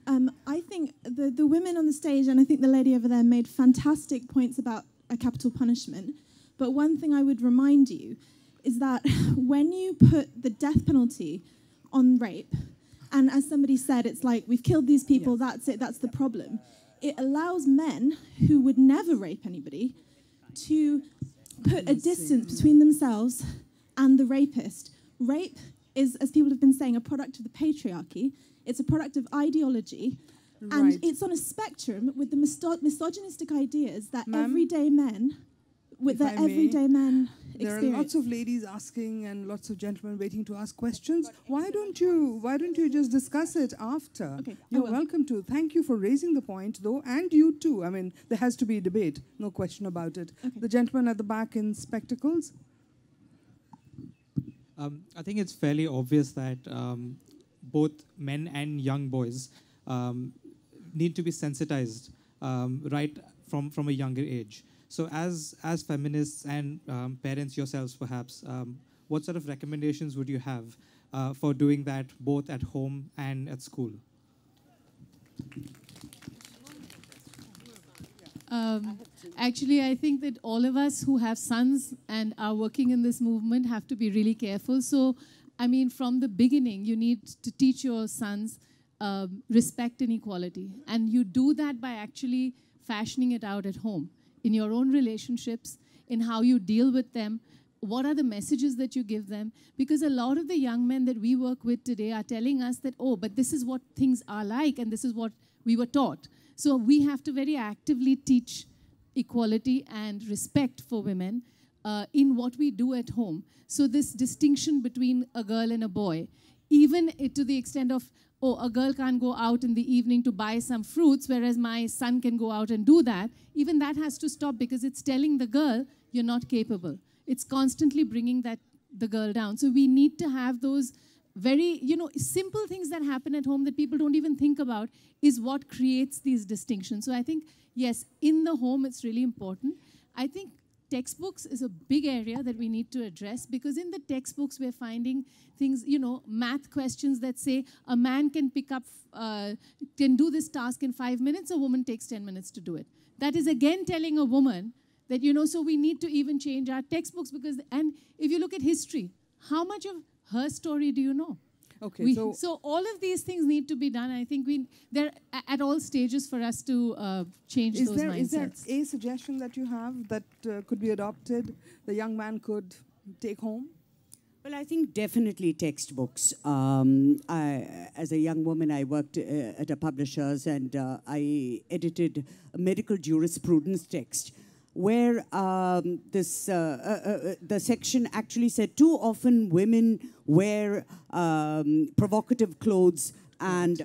I think the women on the stage, and I think the lady over there made fantastic points about a capital punishment. But one thing I would remind you is that when you put the death penalty on rape, and as somebody said, it's like, we've killed these people, that's it, that's the problem. It allows men who would never rape anybody to put a distance between themselves and the rapist. Rape is, as people have been saying, a product of the patriarchy. It's a product of ideology. And it's on a spectrum with the misogynistic ideas that everyday men, There are lots of ladies asking and lots of gentlemen waiting to ask questions. Why don't you just discuss it after? Okay, You're welcome to. Thank you for raising the point, though, and you too. I mean, there has to be a debate, no question about it. Okay. The gentleman at the back in spectacles. I think it's fairly obvious that both men and young boys need to be sensitized right from a younger age. So as feminists and parents yourselves, perhaps, what sort of recommendations would you have for doing that both at home and at school? Actually, I think that all of us who have sons and are working in this movement have to be really careful. So, I mean, from the beginning, you need to teach your sons respect and equality. And you do that by actually fashioning it out at home, in your own relationships, in how you deal with them, what are the messages that you give them. Because a lot of the young men that we work with today are telling us that, oh, but this is what things are like, and this is what we were taught. So we have to very actively teach equality and respect for women in what we do at home. So this distinction between a girl and a boy, even to the extent of, oh, a girl can't go out in the evening to buy some fruits, whereas my son can go out and do that, even that has to stop, because it's telling the girl, you're not capable. It's constantly bringing the girl down. So we need to have those very, simple things that happen at home that people don't even think about is what creates these distinctions. So I think, yes, in the home, it's really important. I think textbooks is a big area that we need to address, because in the textbooks, we're finding things, math questions that say a man can can do this task in 5 minutes, a woman takes 10 minutes to do it. That is again telling a woman that, so we need to even change our textbooks, because, and if you look at history, how much of her story do you know? Okay, so all of these things need to be done. I think they're at all stages for us to change those mindsets. Is there a suggestion that you have that could be adopted, the young man could take home? Well, I think definitely textbooks. As a young woman, I worked at a publisher's, and I edited a medical jurisprudence text, where the section actually said too often women wear provocative clothes. And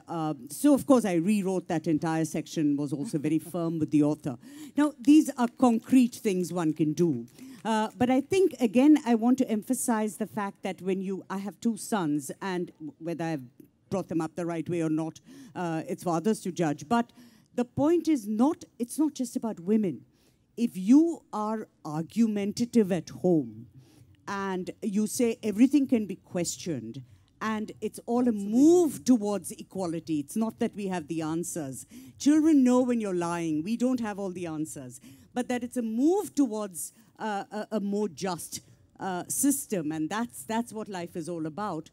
so, of course, I rewrote that entire section, was also very firm with the author. Now, these are concrete things one can do. But I think, again, I want to emphasize the fact that I have 2 sons, and whether I've brought them up the right way or not, it's for others to judge. But the point is it's not just about women. If you are argumentative at home and you say everything can be questioned and it's all a move towards equality, it's not that we have the answers. Children know when you're lying. We don't have all the answers. But that it's a move towards a more just system, and that's what life is all about.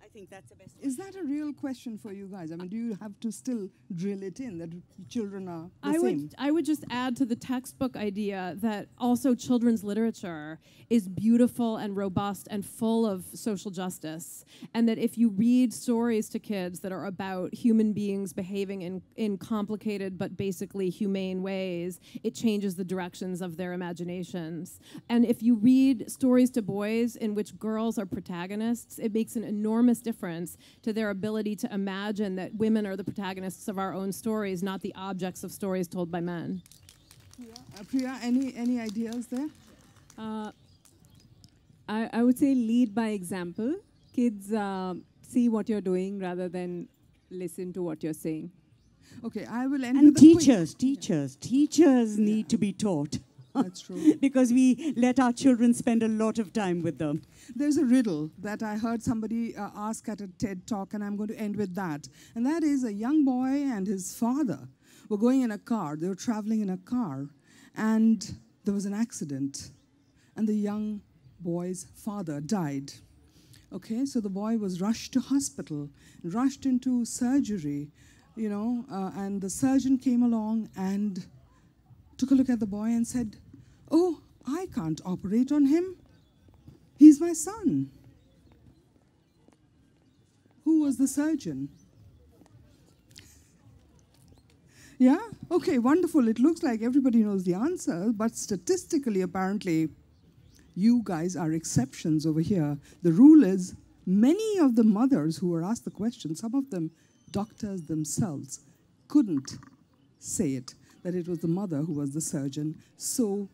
I think that's the best. Is that a real question for you guys? I mean, do you have to still drill it in that children are the same? I would just add to the textbook idea that also children's literature is beautiful and robust and full of social justice, and that if you read stories to kids that are about human beings behaving in complicated but basically humane ways, it changes the directions of their imaginations. And if you read stories to boys in which girls are protagonists, it makes an enormous difference to their ability to imagine that women are the protagonists of our own stories, not the objects of stories told by men. Priya, any ideas there? I would say lead by example. Kids see what you're doing rather than listen to what you're saying. Okay, I will end with teachers need to be taught. That's true. Because we let our children spend a lot of time with them. There's a riddle that I heard somebody ask at a TED talk, and I'm going to end with that. And that is, a young boy and his father were going in a car. They were traveling in a car, and there was an accident. And the young boy's father died. Okay, so the boy was rushed to hospital, rushed into surgery, and the surgeon came along and took a look at the boy and said, "Oh, I can't operate on him. He's my son." Who was the surgeon? Yeah? Okay, wonderful. It looks like everybody knows the answer, but statistically, apparently, you guys are exceptions over here. The rule is, many of the mothers who were asked the question, some of them doctors themselves, couldn't say it, that it was the mother who was the surgeon. So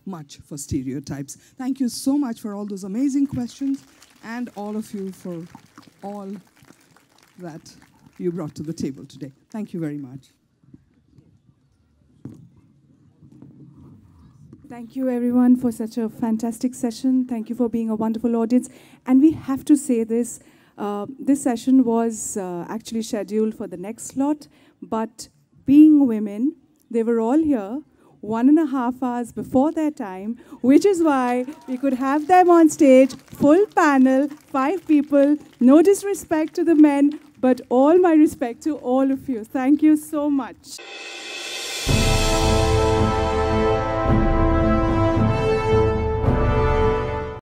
much for stereotypes. Thank you so much for all those amazing questions, and all of you for all that you brought to the table today. Thank you very much. Thank you, everyone, for such a fantastic session. Thank you for being a wonderful audience. And we have to say this, this session was actually scheduled for the next slot, but being women, they were all here 1.5 hours before their time, which is why we could have them on stage, full panel, 5 people, no disrespect to the men, but all my respect to all of you. Thank you so much.